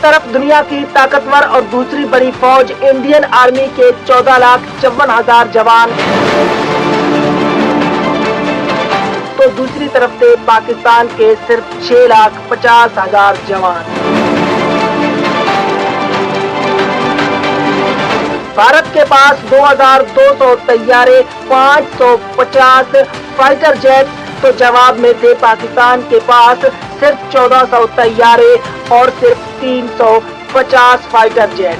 तरफ दुनिया की ताकतवर और दूसरी बड़ी फौज इंडियन आर्मी के 14,54,000 जवान, तो दूसरी तरफ से पाकिस्तान के सिर्फ 6,50,000 जवान। भारत के पास 2,200 तैयारे, 550 फाइटर जेट, तो जवाब में थे पाकिस्तान के पास सिर्फ 1,400 तैयारे और सिर्फ 350 फाइटर जेट।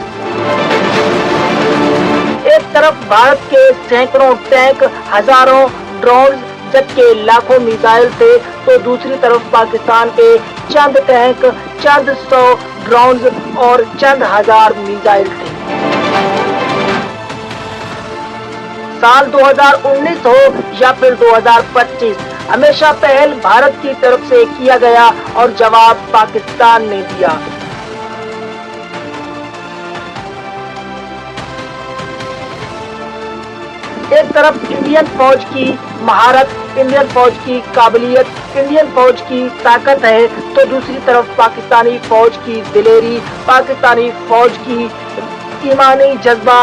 एक तरफ भारत के सैकड़ों टैंक, हजारों ड्रोन, जबकि लाखों मिसाइल थे, तो दूसरी तरफ पाकिस्तान के चंद टैंक, चंद 100 ड्रोन और चंद हजार मिसाइल थे। साल 2019 हो या फिर 2025, हमेशा पहल भारत की तरफ से किया गया और जवाब पाकिस्तान ने दिया। एक तरफ इंडियन फौज की महारत, इंडियन फौज की काबिलियत, इंडियन फौज की ताकत है, तो दूसरी तरफ पाकिस्तानी फौज की दिलेरी, पाकिस्तानी फौज की ईमानी जज्बा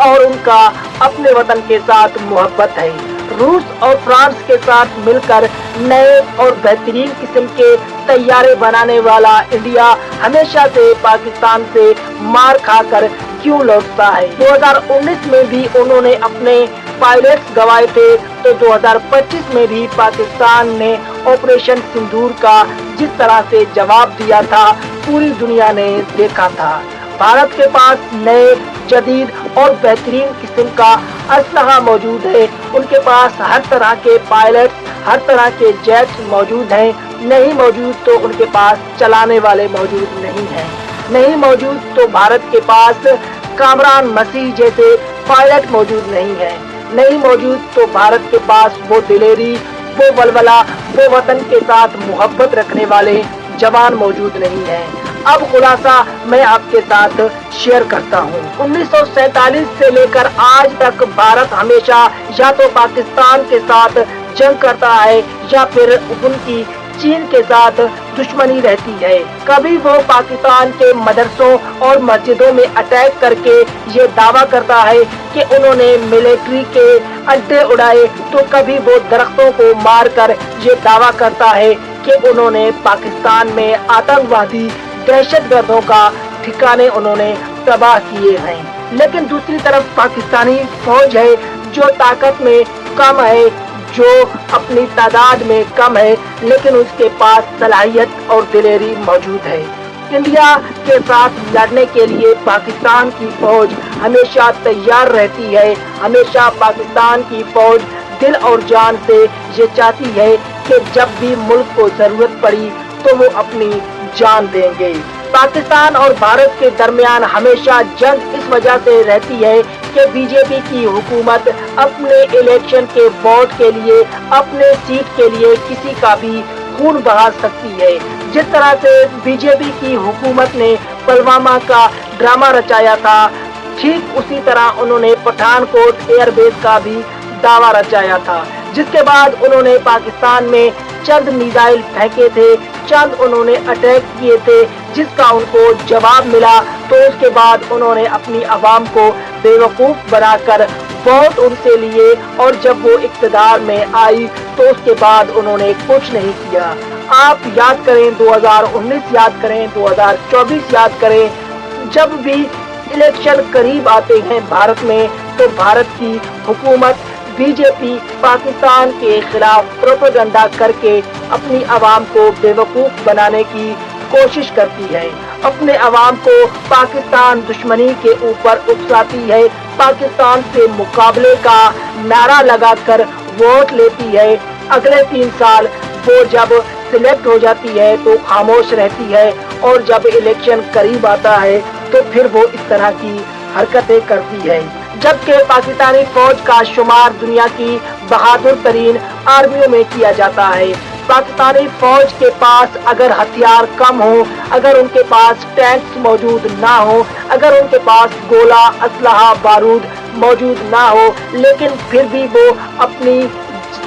और उनका अपने वतन के साथ मोहब्बत है। रूस और फ्रांस के साथ मिलकर नए और बेहतरीन किस्म के तैयारे बनाने वाला इंडिया हमेशा से पाकिस्तान से मार खाकर क्यों लौटता है। 2019 में भी उन्होंने अपने पायलट्स गंवाए थे, तो 2025 में भी पाकिस्तान ने ऑपरेशन सिंदूर का जिस तरह से जवाब दिया था, पूरी दुनिया ने देखा था। भारत के पास नए, जदीद और बेहतरीन किस्म का असलहा मौजूद है। उनके पास हर तरह के पायलट, हर तरह के जेट्स मौजूद हैं। नहीं मौजूद तो उनके पास चलाने वाले मौजूद नहीं हैं। नहीं मौजूद तो भारत के पास कामरान मसीह जैसे पायलट मौजूद नहीं है। नहीं मौजूद तो भारत के पास वो दिलेरी, वो वलवला, वो वतन के साथ मोहब्बत रखने वाले जवान मौजूद नहीं है। अब खुलासा मैं आपके साथ शेयर करता हूँ। 1947 से लेकर आज तक भारत हमेशा या तो पाकिस्तान के साथ जंग करता है या फिर उनकी चीन के साथ दुश्मनी रहती है। कभी वो पाकिस्तान के मदरसों और मस्जिदों में अटैक करके ये दावा करता है कि उन्होंने मिलिट्री के अड्डे उड़ाए, तो कभी वो दरख्तों को मारकर ये दावा करता है कि उन्होंने पाकिस्तान में आतंकवादी दहशतगर्दों का ठिकाने उन्होंने तबाह किए हैं। लेकिन दूसरी तरफ पाकिस्तानी फौज है जो ताकत में कम है, जो अपनी तादाद में कम है, लेकिन उसके पास सलाहियत और दिलेरी मौजूद है। इंडिया के साथ लड़ने के लिए पाकिस्तान की फौज हमेशा तैयार रहती है। हमेशा पाकिस्तान की फौज दिल और जान से ये चाहती है कि जब भी मुल्क को जरूरत पड़ी तो वो अपनी जान देंगे। पाकिस्तान और भारत के दरमियान हमेशा जंग इस वजह से रहती है कि बीजेपी की हुकूमत अपने इलेक्शन के वोट के लिए, अपने सीट के लिए किसी का भी खून बहा सकती है। जिस तरह से बीजेपी की हुकूमत ने पुलवामा का ड्रामा रचाया था, ठीक उसी तरह उन्होंने पठानकोट एयरबेस का भी दावा रचाया था, जिसके बाद उन्होंने पाकिस्तान में चंद मिसाइल फेंके थे, चंद उन्होंने अटैक किए थे, जिसका उनको जवाब मिला। तो उसके बाद उन्होंने अपनी आवाम को बेवकूफ बनाकर वोट उनसे लिए, और जब वो इक़्तिदार में आई तो उसके बाद उन्होंने कुछ नहीं किया। आप याद करें 2019 याद करें, 2024 याद करें, जब भी इलेक्शन करीब आते हैं भारत में, तो भारत की हुकूमत बीजेपी पाकिस्तान के खिलाफ प्रोपेगेंडा करके अपनी आवाम को बेवकूफ बनाने की कोशिश करती है। अपने आवाम को पाकिस्तान दुश्मनी के ऊपर उकसाती है, पाकिस्तान से मुकाबले का नारा लगाकर वोट लेती है। अगले 3 साल वो जब सिलेक्ट हो जाती है तो खामोश रहती है, और जब इलेक्शन करीब आता है तो फिर वो इस तरह की हरकतें करती है। जबकि पाकिस्तानी फौज का शुमार दुनिया की बहादुर तरीन आर्मियों में किया जाता है। पाकिस्तानी फौज के पास अगर हथियार कम हो, अगर उनके पास टैंक्स मौजूद ना हो, अगर उनके पास गोला, असलहा, बारूद मौजूद ना हो, लेकिन फिर भी वो अपनी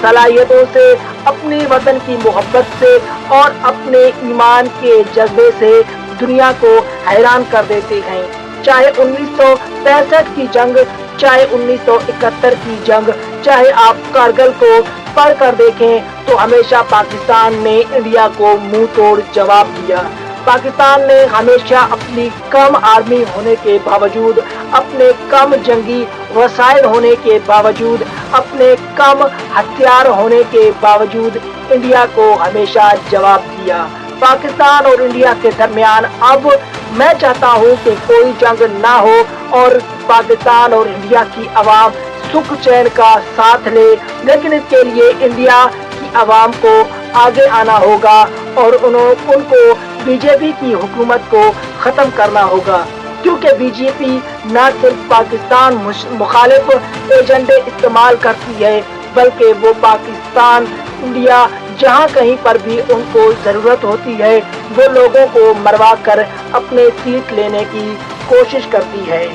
सलाहियतों से, अपने वतन की मोहब्बत से और अपने ईमान के जज्बे से दुनिया को हैरान कर देते हैं। चाहे 1965 की जंग, चाहे 1971 की जंग, चाहे आप कारगिल को पढ़ कर देखें तो हमेशा पाकिस्तान ने इंडिया को मुंह तोड़ जवाब दिया। पाकिस्तान ने हमेशा अपनी कम आर्मी होने के बावजूद, अपने कम जंगी वसाइल होने के बावजूद, अपने कम हथियार होने के बावजूद इंडिया को हमेशा जवाब दिया। पाकिस्तान और इंडिया के दरमियान अब मैं चाहता हूं कि कोई जंग ना हो और पाकिस्तान और इंडिया की आवाम सुख चैन का साथ ले, लेकिन इसके लिए इंडिया की आवाम को आगे आना होगा और उनको बीजेपी की हुकूमत को खत्म करना होगा, क्योंकि बीजेपी न सिर्फ पाकिस्तान मुखालिफ एजेंडे इस्तेमाल करती है, बल्कि वो पाकिस्तान, इंडिया जहां कहीं पर भी उनको जरूरत होती है वो लोगों को मरवा कर अपने सीट लेने की कोशिश करती है।